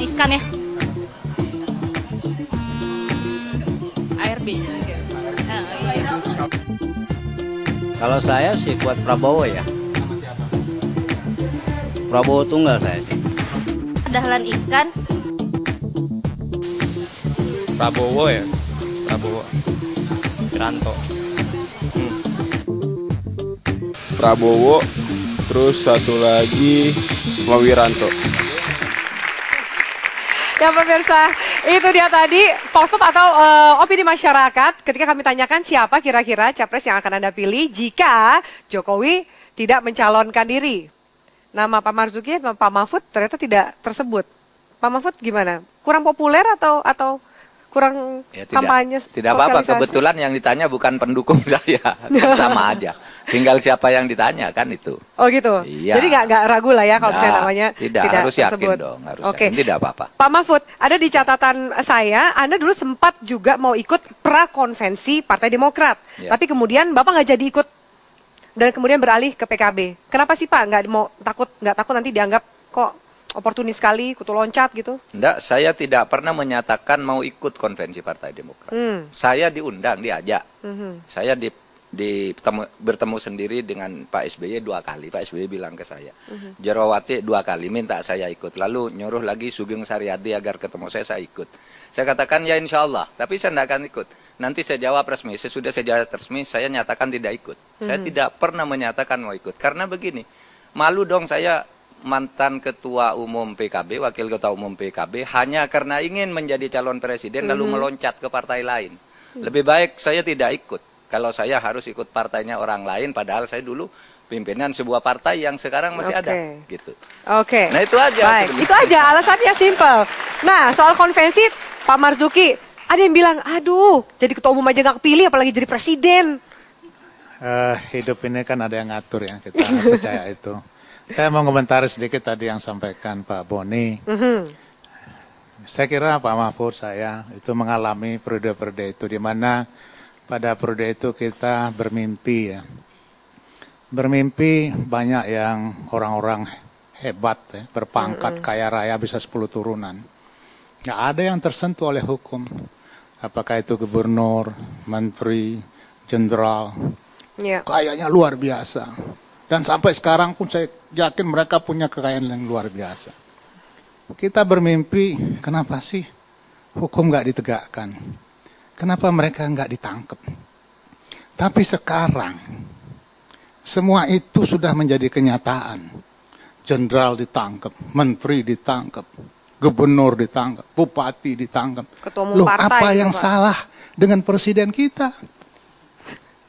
Dahlan Iskan ya. ARB. Iya. Kalau saya sih kuat Prabowo ya. Prabowo tunggal saya sih. Dahlan Iskan. Prabowo ya. Prabowo. Wiranto. Prabowo, terus satu lagi Wiranto. Ya pemirsa, itu dia tadi Vox Pop atau opini masyarakat ketika kami tanyakan siapa kira-kira capres yang akan Anda pilih jika Jokowi tidak mencalonkan diri. Nama Pak Marzuki dan Pak Mahfud ternyata tidak tersebut. Pak Mahfud gimana? Kurang populer atau kurang ya, kampanye? Tidak apa-apa, kebetulan yang ditanya bukan pendukung saya, sama aja. Tinggal siapa yang ditanya kan itu. Oh gitu. Iya. Jadi nggak ragu lah ya kalau misalnya namanya tidak harus tersebut. yakin dong, harus Oke. yakin, tidak apa-apa. Pak Mahfud, ada di catatan saya, Anda dulu sempat juga mau ikut prakonvensi Partai Demokrat, Ya. tapi kemudian Bapak nggak jadi ikut dan kemudian beralih ke PKB. Kenapa sih Pak? Nggak takut nanti dianggap kok oportunis sekali, kutu loncat gitu? Enggak, saya tidak pernah menyatakan mau ikut konvensi Partai Demokrat. Saya diundang, diajak. Saya bertemu sendiri dengan Pak SBY 2 kali. Pak SBY bilang ke saya, Jerawati 2 kali minta saya ikut. Lalu nyuruh lagi Sugeng Saryadi agar ketemu saya ikut. Saya katakan ya insya Allah, tapi saya tidak akan ikut. Nanti saya jawab resmi, sesudah saya jawab resmi, saya nyatakan tidak ikut. Saya tidak pernah menyatakan mau ikut. Karena begini, malu dong saya mantan ketua umum PKB, wakil ketua umum PKB, hanya karena ingin menjadi calon presiden lalu meloncat ke partai lain. Lebih baik saya tidak ikut. Kalau saya harus ikut partainya orang lain, padahal saya dulu pimpinan sebuah partai yang sekarang masih ada, gitu. Oke. Nah itu aja. Baik, itu aja alasannya simple. Nah soal konvensi Pak Marzuki, ada yang bilang, aduh jadi ketua umum aja nggak kepilih apalagi jadi presiden. Hidup ini kan ada yang ngatur ya, kita percaya itu. Saya mau komentari sedikit tadi yang sampaikan Pak Boni. Saya kira Pak Mahfud saya itu mengalami periode-periode itu di mana pada periode itu kita bermimpi ya. Bermimpi banyak yang orang-orang hebat ya, berpangkat kaya raya bisa 10 turunan. Nggak ada yang tersentuh oleh hukum. Apakah itu gubernur, menteri, jenderal. Kayaknya luar biasa. Dan sampai sekarang pun saya yakin mereka punya kekayaan yang luar biasa. Kita bermimpi, kenapa sih hukum nggak ditegakkan? Kenapa mereka nggak ditangkap? Tapi sekarang, semua itu sudah menjadi kenyataan. Jenderal ditangkap, menteri ditangkap, gubernur ditangkap, bupati ditangkap. Loh, apa yang salah dengan presiden kita?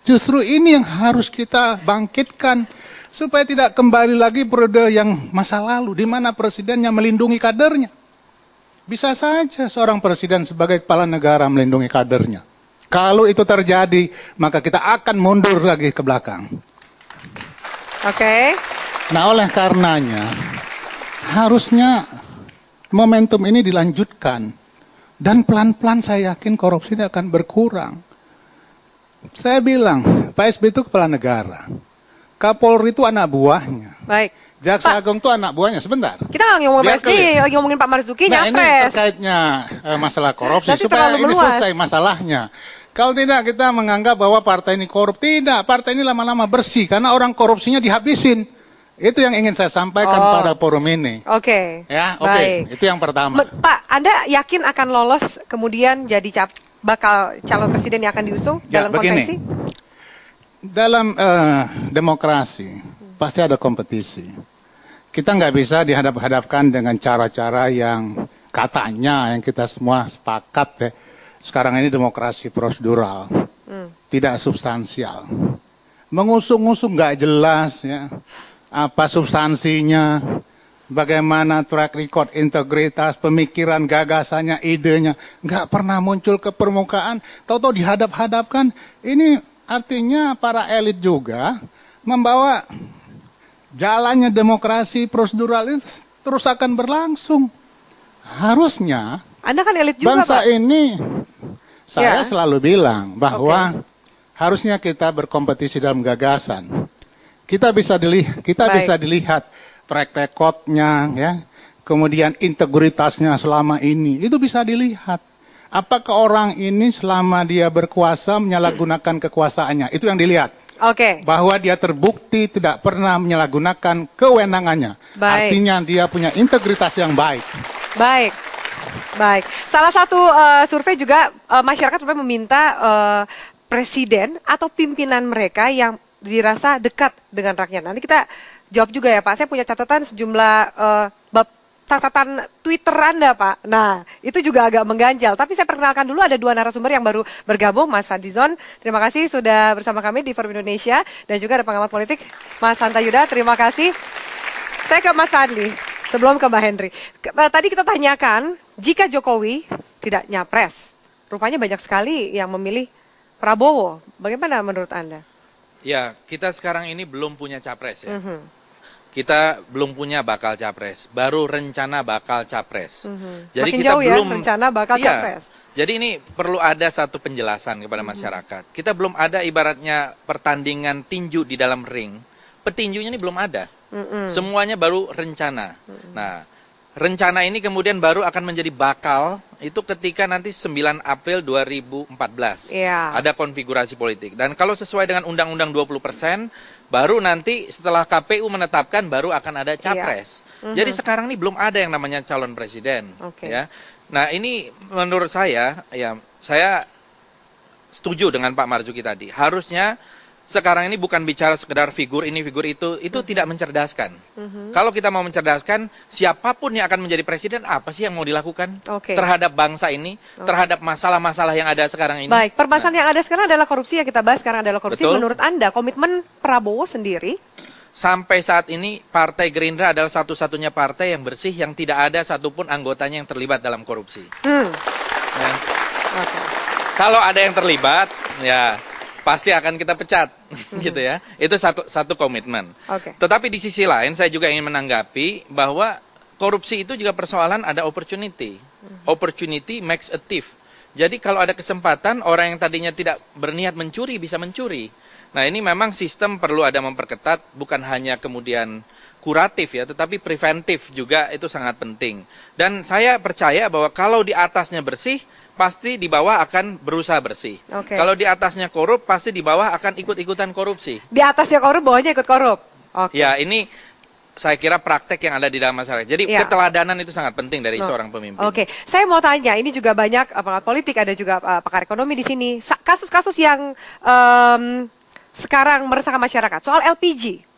Justru ini yang harus kita bangkitkan supaya tidak kembali lagi periode yang masa lalu di mana presidennya melindungi kadernya. Bisa saja seorang presiden sebagai kepala negara melindungi kadernya. Kalau itu terjadi, maka kita akan mundur lagi ke belakang. Oke. Nah, oleh karenanya harusnya momentum ini dilanjutkan dan pelan-pelan saya yakin korupsi ini akan berkurang. Saya bilang, Pak SBY itu kepala negara. Kapolri itu anak buahnya. Baik. Jaksa Agung itu anak buahnya. Sebentar. Kita nggak ngomongin Pak SBY, lagi ngomongin Pak Marzuki, nah, nyapres. ini terkaitnya masalah korupsi. Supaya ini selesai masalahnya. Kalau tidak kita menganggap bahwa partai ini korup. Tidak, partai ini lama-lama bersih. Karena orang korupsinya dihabisin. Itu yang ingin saya sampaikan pada forum ini. Oke. Ya, oke. Itu yang pertama. Pak, Anda yakin akan lolos kemudian jadi bakal calon presiden yang akan diusung dalam konvensi? Dalam demokrasi pasti ada kompetisi. Kita nggak bisa dihadap-hadapkan dengan cara-cara yang katanya yang kita semua sepakat ya. Sekarang ini demokrasi prosedural, tidak substansial. Mengusung-usung nggak jelas ya. Apa substansinya, bagaimana track record, integritas, pemikiran, gagasannya, idenya, nggak pernah muncul ke permukaan. Tahu-tahu dihadap-hadapkan, ini artinya para elit juga membawa jalannya demokrasi prosedural itu terus akan berlangsung. Harusnya Anda kan elit juga, bangsa Pak. ini, saya selalu bilang bahwa harusnya kita berkompetisi dalam gagasan. Kita bisa dilihat track recordnya, ya, kemudian integritasnya selama ini, itu bisa dilihat. Apakah orang ini selama dia berkuasa menyalahgunakan kekuasaannya, itu yang dilihat. Oke. Bahwa dia terbukti tidak pernah menyalahgunakan kewenangannya. Baik. Artinya dia punya integritas yang baik. Baik. Baik. Salah satu survei juga masyarakat meminta presiden atau pimpinan mereka yang dirasa dekat dengan rakyat. Nanti kita jawab juga ya Pak. Saya punya catatan sejumlah catatan Twitter Anda Pak. Nah, itu juga agak mengganjal. Tapi saya perkenalkan dulu ada dua narasumber yang baru bergabung, Mas Fadlizon. Terima kasih sudah bersama kami di Forum Indonesia. Dan juga ada pengamat politik, Mas Hanta Yuda. Terima kasih. Saya ke Mas Fadli, sebelum ke Mbak Henry. Tadi kita tanyakan, jika Jokowi tidak nyapres, rupanya banyak sekali yang memilih Prabowo. Bagaimana menurut Anda? Ya, kita sekarang ini belum punya capres ya. Kita belum punya bakal capres, baru rencana bakal capres. Jadi Makin kita jauh belum ya, rencana bakal capres. Jadi ini perlu ada satu penjelasan kepada masyarakat. Kita belum ada ibaratnya pertandingan tinju di dalam ring. Petinjunya ini belum ada. Semuanya baru rencana. Nah, rencana ini kemudian baru akan menjadi bakal itu ketika nanti 9 April 2014. Iya. Ada konfigurasi politik. Dan kalau sesuai dengan Undang-Undang 20%, baru nanti setelah KPU menetapkan baru akan ada capres. Jadi sekarang ini belum ada yang namanya calon presiden. Ya. Nah ini menurut saya, ya saya setuju dengan Pak Marzuki tadi. Harusnya sekarang ini bukan bicara sekedar figur ini, figur itu tidak mencerdaskan. Kalau kita mau mencerdaskan, siapapun yang akan menjadi presiden, apa sih yang mau dilakukan terhadap bangsa ini, terhadap masalah-masalah yang ada sekarang ini? Baik, permasalahan yang ada sekarang adalah korupsi, yang kita bahas sekarang adalah korupsi. Betul. Menurut Anda, komitmen Prabowo sendiri? Sampai saat ini, Partai Gerindra adalah satu-satunya partai yang bersih, yang tidak ada satupun anggotanya yang terlibat dalam korupsi. Ya. Kalau ada yang terlibat, ya pasti akan kita pecat, gitu ya. Itu satu komitmen. Tetapi di sisi lain, saya juga ingin menanggapi bahwa korupsi itu juga persoalan ada opportunity. Opportunity makes a thief. Jadi kalau ada kesempatan, orang yang tadinya tidak berniat mencuri bisa mencuri. Nah ini memang sistem perlu ada memperketat, bukan hanya kemudian kuratif ya, tetapi preventif juga itu sangat penting. Dan saya percaya bahwa kalau di atasnya bersih, pasti di bawah akan berusaha bersih. Kalau di atasnya korup, pasti di bawah akan ikut-ikutan korupsi. Di atasnya korup, bawahnya ikut korup. Ya, ini saya kira praktek yang ada di dalam masyarakat. Jadi keteladanan itu sangat penting dari seorang pemimpin. Saya mau tanya, ini juga banyak pengamat politik, ada juga pakar ekonomi di sini. Kasus-kasus yang sekarang meresahkan masyarakat, soal LPG.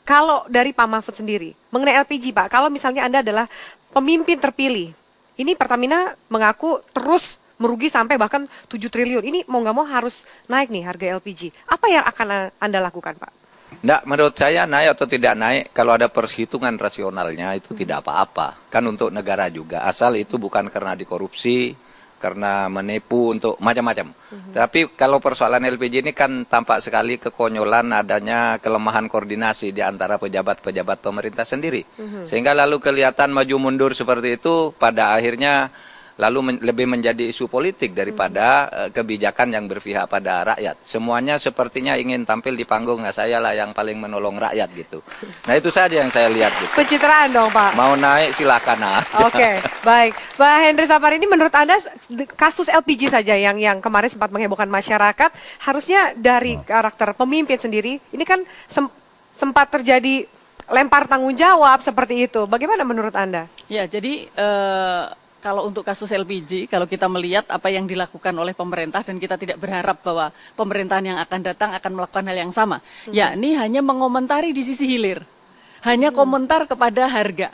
Kalau dari Pak Mahfud sendiri, mengenai LPG Pak, kalau misalnya Anda adalah pemimpin terpilih, ini Pertamina mengaku terus merugi sampai bahkan 7 triliun. Ini mau nggak mau harus naik nih harga LPG. Apa yang akan Anda lakukan Pak? Nggak, menurut saya naik atau tidak naik, kalau ada perhitungan rasionalnya itu tidak apa-apa. Kan untuk negara juga, asal itu bukan karena dikorupsi, karena menipu untuk macam-macam. Tapi kalau persoalan LPG ini kan tampak sekali kekonyolan adanya kelemahan koordinasi di antara pejabat-pejabat pemerintah sendiri. Sehingga lalu kelihatan maju mundur seperti itu, pada akhirnya lalu lebih menjadi isu politik daripada kebijakan yang berpihak pada rakyat. Semuanya sepertinya ingin tampil di panggung, nah saya lah yang paling menolong rakyat gitu. Nah itu saja yang saya lihat gitu. Pencitraan dong Pak. Mau naik silakan aja. Baik. Pak Henry Sapari, ini menurut Anda kasus LPG saja yang kemarin sempat menghebohkan masyarakat, harusnya dari karakter pemimpin sendiri, ini kan sempat terjadi lempar tanggung jawab seperti itu. Bagaimana menurut Anda? Ya, jadi kalau untuk kasus LPG, kalau kita melihat apa yang dilakukan oleh pemerintah dan kita tidak berharap bahwa pemerintahan yang akan datang akan melakukan hal yang sama. Yakni hanya mengomentari di sisi hilir. Hanya komentar kepada harga.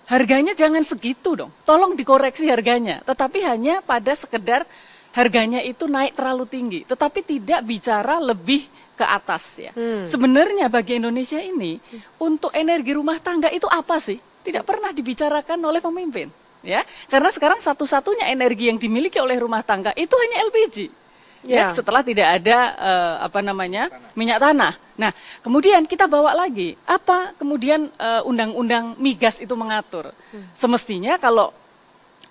Harganya jangan segitu dong. Tolong dikoreksi harganya. Tetapi hanya pada sekedar harganya itu naik terlalu tinggi. Tetapi tidak bicara lebih ke atas ya. Sebenarnya bagi Indonesia ini, untuk energi rumah tangga itu apa sih? Tidak pernah dibicarakan oleh pemimpin. Ya, karena sekarang satu-satunya energi yang dimiliki oleh rumah tangga itu hanya LPG. Ya, setelah tidak ada minyak tanah. Nah, kemudian kita bawa lagi apa kemudian undang-undang migas itu mengatur. Semestinya kalau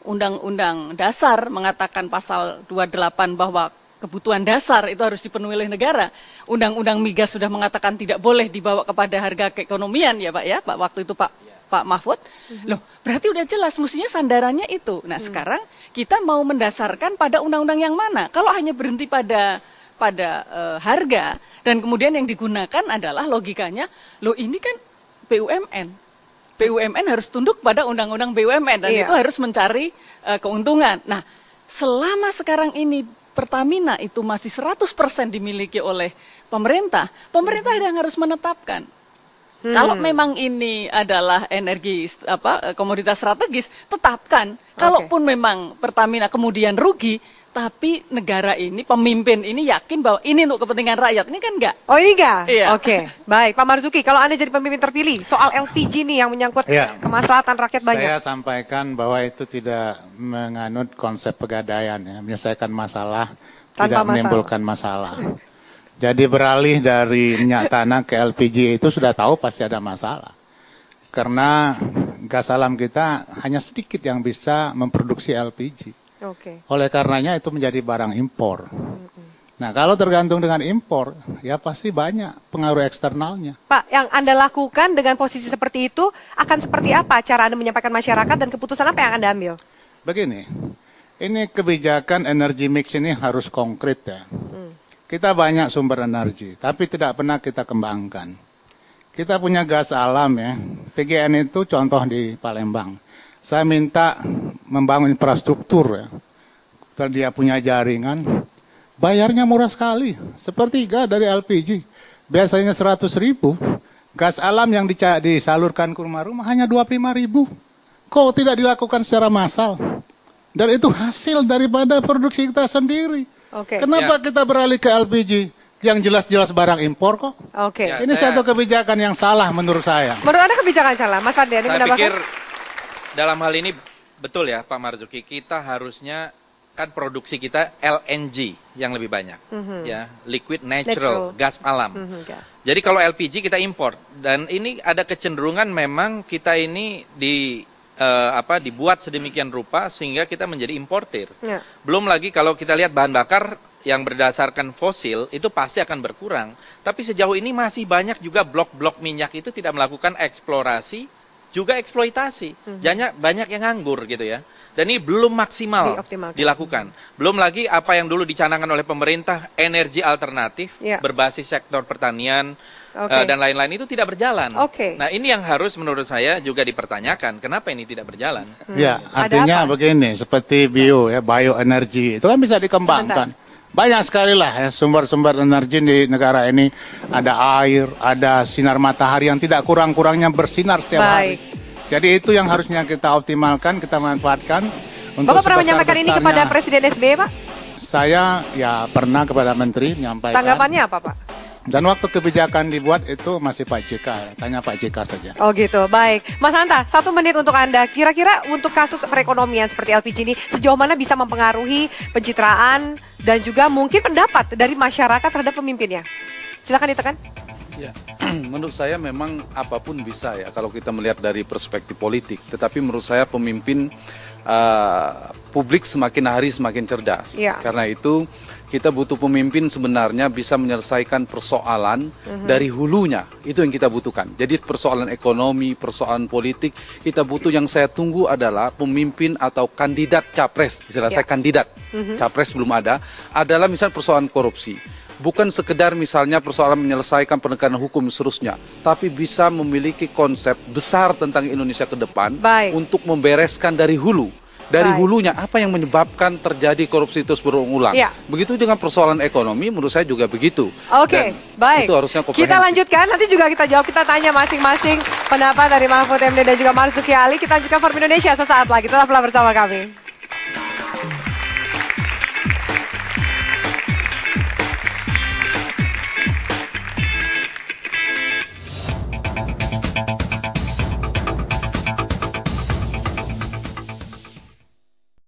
undang-undang dasar mengatakan pasal 28 bahwa kebutuhan dasar itu harus dipenuhi oleh negara. Undang-undang migas sudah mengatakan tidak boleh dibawa kepada harga keekonomian ya Pak ya. Waktu itu Pak Pak Mahfud. Loh, berarti udah jelas mestinya sandarannya itu. Nah, sekarang kita mau mendasarkan pada undang-undang yang mana? Kalau hanya berhenti pada harga dan kemudian yang digunakan adalah logikanya, loh ini kan BUMN. BUMN harus tunduk pada undang-undang BUMN dan itu harus mencari keuntungan. Nah, selama sekarang ini Pertamina itu masih 100% dimiliki oleh pemerintah, pemerintah yang harus menetapkan. Kalau memang ini adalah energi komoditas strategis, tetapkan. Kalaupun memang Pertamina kemudian rugi, tapi negara ini, pemimpin ini yakin bahwa ini untuk kepentingan rakyat. Ini kan enggak. Oh, ini enggak? Iya. Oke, baik. Pak Marzuki, kalau Anda jadi pemimpin terpilih, soal LPG nih yang menyangkut kemaslahatan rakyat banyak. Saya sampaikan bahwa itu tidak menganut konsep pegadaian, ya, menyelesaikan masalah, tidak menimbulkan masalah. Jadi beralih dari minyak tanah ke LPG itu sudah tahu pasti ada masalah. Karena gas alam kita hanya sedikit yang bisa memproduksi LPG. Oleh karenanya itu menjadi barang impor. Nah, kalau tergantung dengan impor, ya pasti banyak pengaruh eksternalnya. Pak, yang Anda lakukan dengan posisi seperti itu akan seperti apa cara Anda menyampaikan masyarakat dan keputusan apa yang Anda ambil? Begini, ini kebijakan energi mix ini harus konkret ya. Kita banyak sumber energi, tapi tidak pernah kita kembangkan. Kita punya gas alam ya, PGN itu contoh di Palembang. Saya minta membangun infrastruktur ya. Dia punya jaringan, bayarnya murah sekali, sepertiga dari LPG. Biasanya 100.000, gas alam yang disalurkan ke rumah-rumah hanya 25.000. Kok tidak dilakukan secara massal? Dan itu hasil daripada produksi kita sendiri. Kenapa kita beralih ke LPG? Yang jelas-jelas barang impor kok. Ini satu kebijakan yang salah menurut saya. Menurut Anda kebijakan salah, Mas Fadli? Saya pikir dalam hal ini betul ya Pak Marzuki, kita harusnya kan produksi kita LNG yang lebih banyak, ya liquid natural gas alam. Jadi kalau LPG kita impor dan ini ada kecenderungan memang kita ini dibuat sedemikian rupa sehingga kita menjadi importir. Belum lagi kalau kita lihat bahan bakar yang berdasarkan fosil itu pasti akan berkurang. Tapi sejauh ini masih banyak juga blok-blok minyak itu tidak melakukan eksplorasi, juga eksploitasi. Banyak yang nganggur gitu ya. Dan ini belum maksimal dilakukan. Belum lagi apa yang dulu dicanangkan oleh pemerintah, energi alternatif berbasis sektor pertanian dan lain-lain itu tidak berjalan. Nah, ini yang harus menurut saya juga dipertanyakan. Kenapa ini tidak berjalan? Ya, artinya begini, seperti bioenergi itu kan bisa dikembangkan. Banyak sekali lah ya sumber-sumber energi di negara ini. Ada air, ada sinar matahari yang tidak kurang-kurangnya bersinar setiap hari. Jadi itu yang harusnya kita optimalkan, kita manfaatkan. Untuk Bapak pernah menyampaikan ini kepada Presiden SBY, Pak? Saya ya pernah kepada Menteri menyampaikan. Tanggapannya apa, Pak? Dan waktu kebijakan dibuat itu masih Pak JK, tanya Pak JK saja. Oh gitu, baik. Mas Hanta, 1 menit untuk Anda. Kira-kira untuk kasus perekonomian seperti LPG ini, sejauh mana bisa mempengaruhi pencitraan dan juga mungkin pendapat dari masyarakat terhadap pemimpinnya? Silakan ditekan. Ya, menurut saya memang apapun bisa ya kalau kita melihat dari perspektif politik. Tetapi menurut saya pemimpin publik semakin hari semakin cerdas. Karena itu kita butuh pemimpin sebenarnya bisa menyelesaikan persoalan dari hulunya. Itu yang kita butuhkan. Jadi persoalan ekonomi, persoalan politik, kita butuh yang saya tunggu adalah pemimpin atau kandidat capres. Istilah saya kandidat, capres belum ada. Adalah misalnya persoalan korupsi. Bukan sekedar misalnya persoalan menyelesaikan penegakan hukum seterusnya, tapi bisa memiliki konsep besar tentang Indonesia ke depan untuk membereskan dari hulu. Dari hulunya, apa yang menyebabkan terjadi korupsi terus berulang-ulang. Begitu dengan persoalan ekonomi, menurut saya juga begitu. Baik. Itu harusnya komprehensif. Kita lanjutkan, nanti juga kita jawab, kita tanya masing-masing pendapat dari Mahfud MD dan juga Marzuki Ali. Kita lanjutkan Forum Indonesia sesaat lagi, tetaplah bersama kami.